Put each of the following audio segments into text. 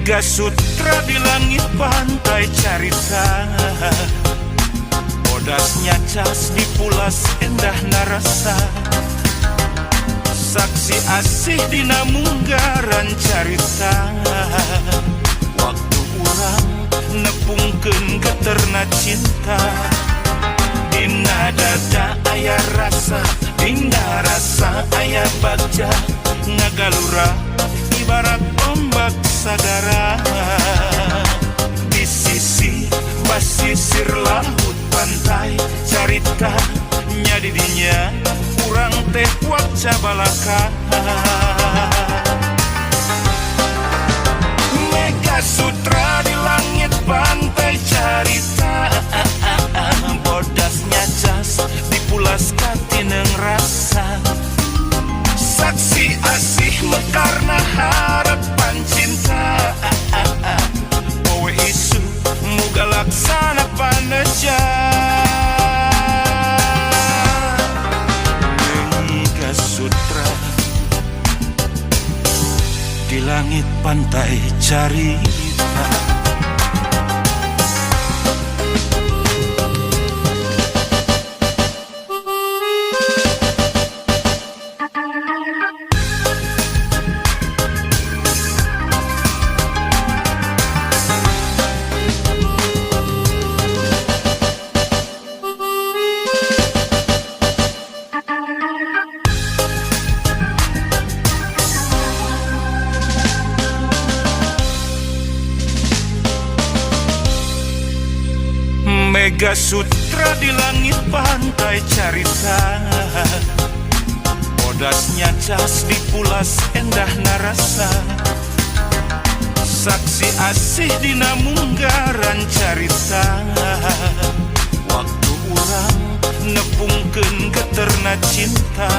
Mega Sutra di langit pantai carita, bodasnya cas di pulas endah narasa, saksi asih dina munggaran carita, waktu urang nepungkeun geterna cinta. Dina dada aya rasa, dina rasa aya bagja, ngagalura ibarat ombak sagara. Di sisi basisir laut pantai carita, nyadidinya urang teh waca balaka. Mega Sutra di langit pantai carita, bodasnya cas dipulas katineng rasa, saksi asih mekarna harapan cinta. Poe isu muga laksana paneja. Mega Sutra di langit pantai carita. Mega Sutra di langit pantai carita, bodasnya cas dipulas endah narasa, saksi asih dina munggaran carita, waktu urang nepungkeun geterna cinta.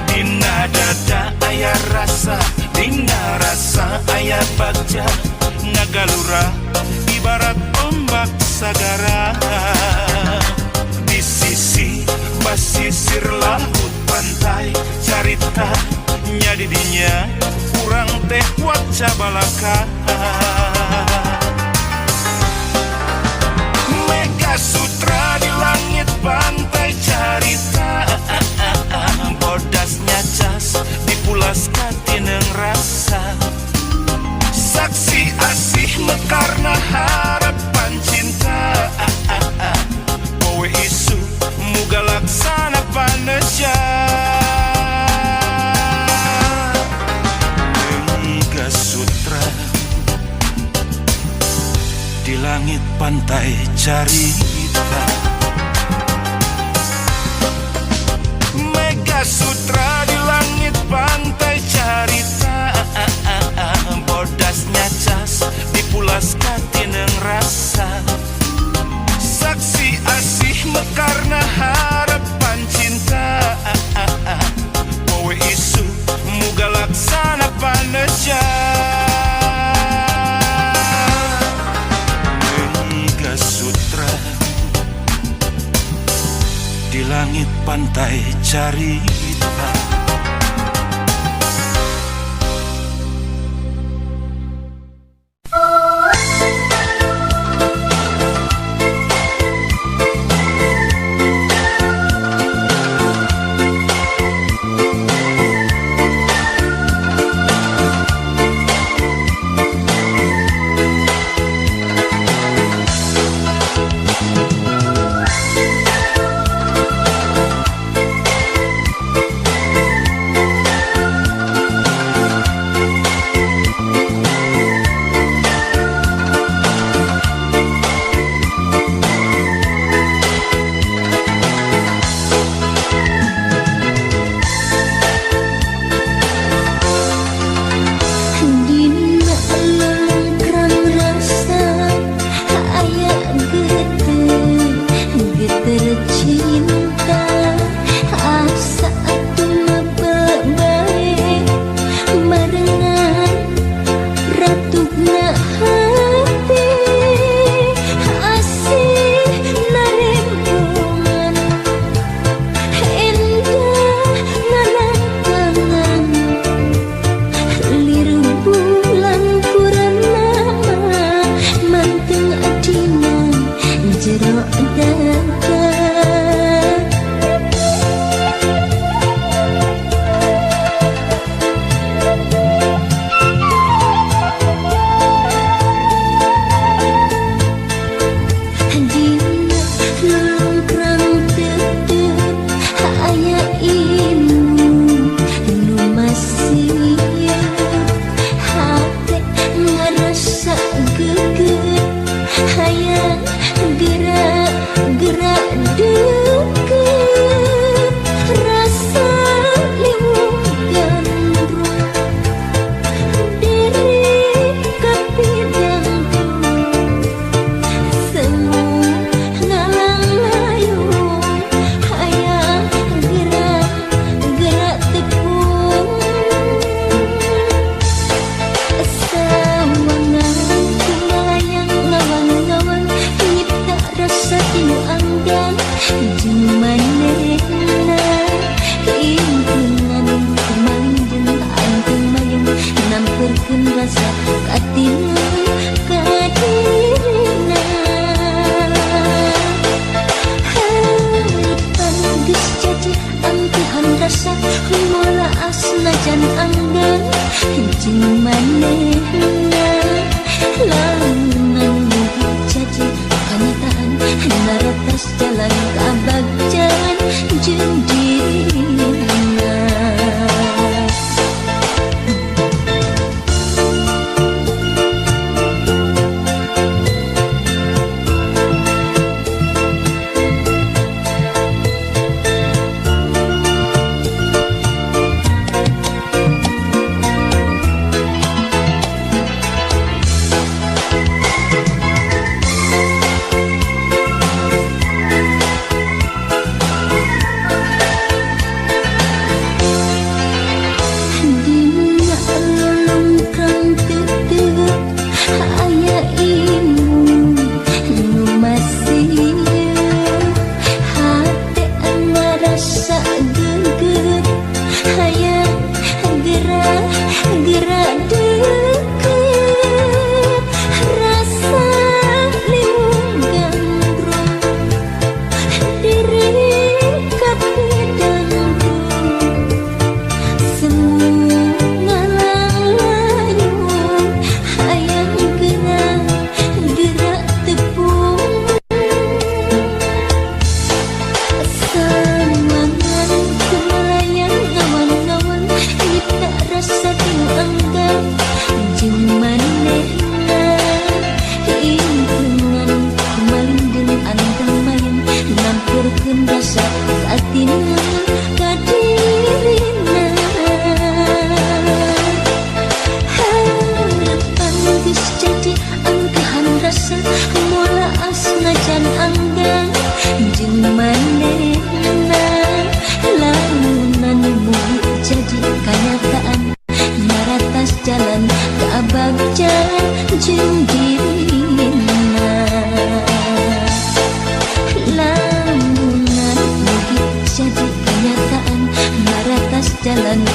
Dina dada aya rasa, dina rasa aya bagja, ngagalura ibarat ombak sagara. Di sisi basisir laut pantai carita, nyadidinya urang teh waca balaka. Mega Sutra di langit pantai carita, bodasnya cas dipulas katineng rasa, saksi asih mekarna harapan cinta. Poe isu muga laksana paneja. Mega Sutra di langit pantai carita. Mega Sutra di langit pantai carita, bodasnya cas dipulas katineng rasa, saksi asih mekarna harapan cinta. Poe isu muga laksana paneja. Mega Sutra di langit pantai carita.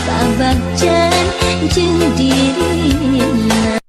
Kabagjan jeung dirina.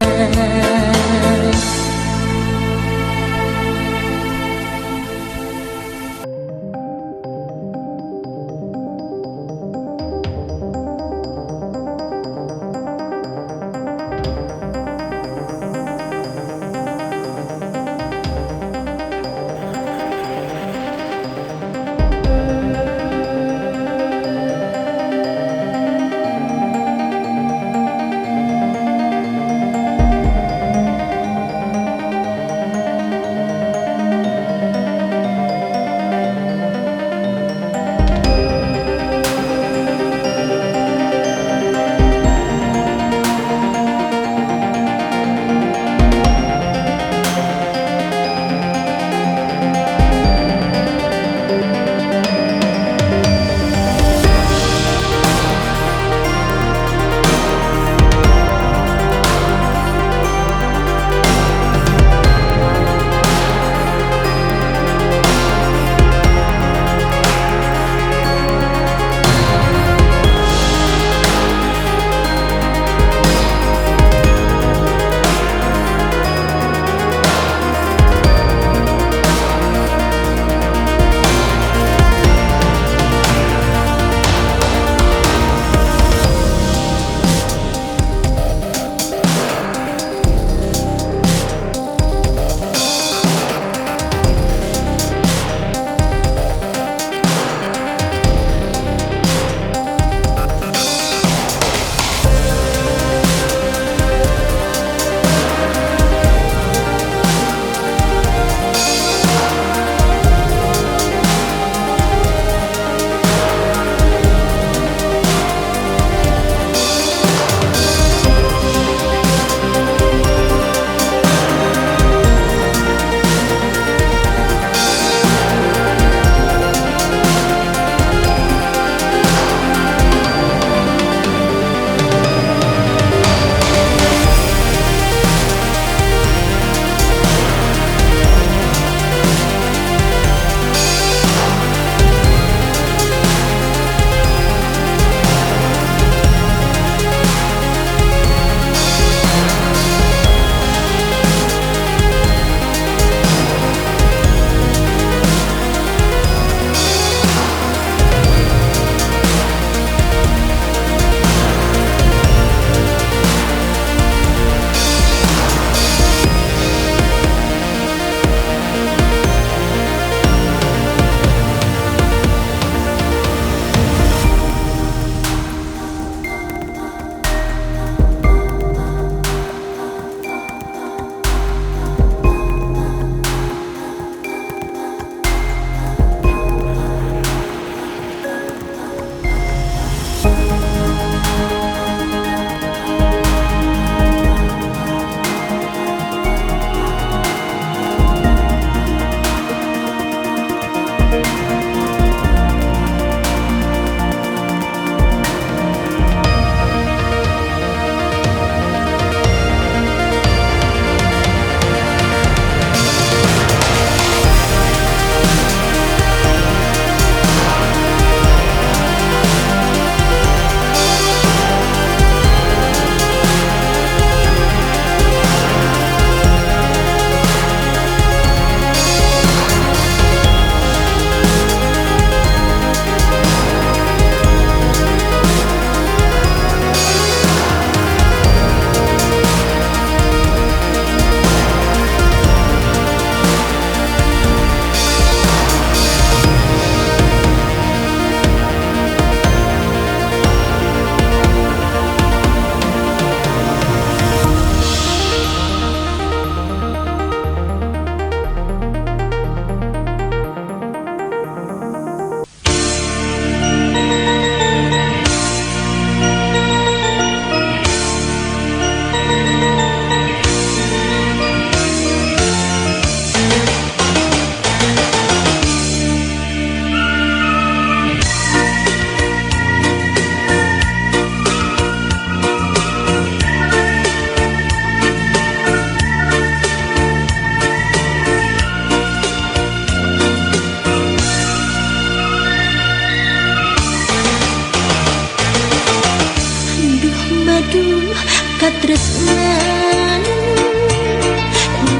katresnan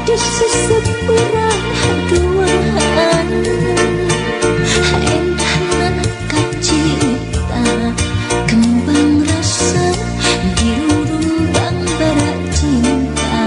di sesepurang duaan endahna kacita kembang rasa di rumbang barak cinta.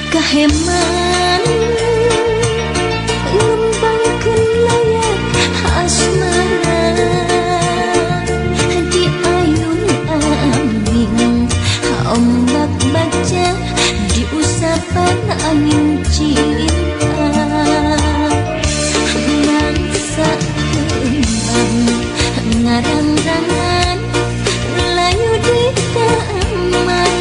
Kaheman ngembangkeun layar asmara di ayun ambing ombak baca di usapan angin cinta mangsa kembang ngarang-rangan layu di taman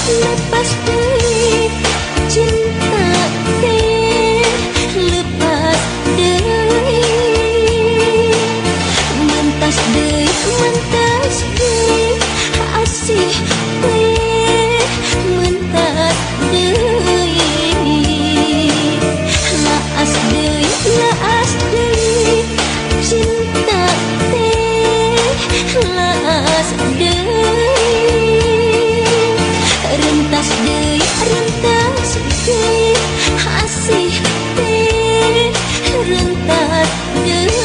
lepas deui cinta teh lepas deui mentas deui asih teh mentas deui laas deui cinta teh laas deui rentas deui asih teh rentas deui.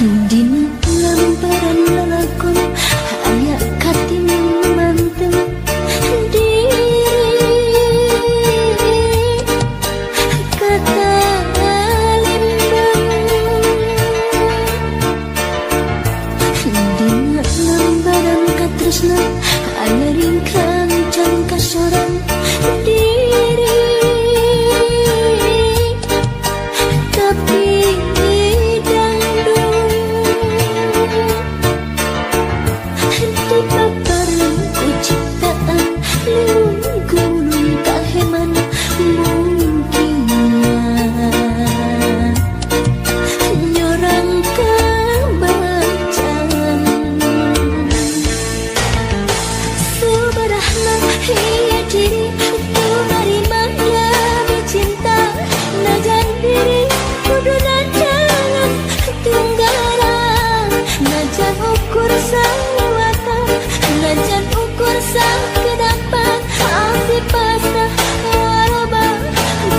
Dina lambaran lalakon aya katim manteng diri kata limbang. Dina lambaran katresna aya ringkang can kasorang diri tapi najan ukur sang kedapan api pasrah warabah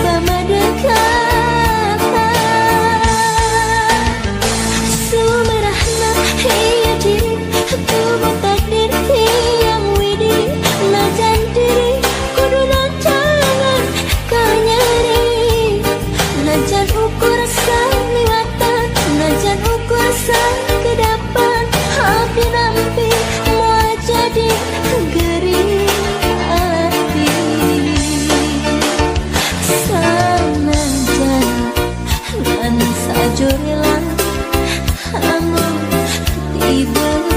sama dekat sumerahna iya diri tubuh takdir yang widi najan diri kudu najangan kanyari najan ukur sang liwatan najan ukur sang kedapan api nampi jadi gering hati sanajan ngan sajurela anu tiba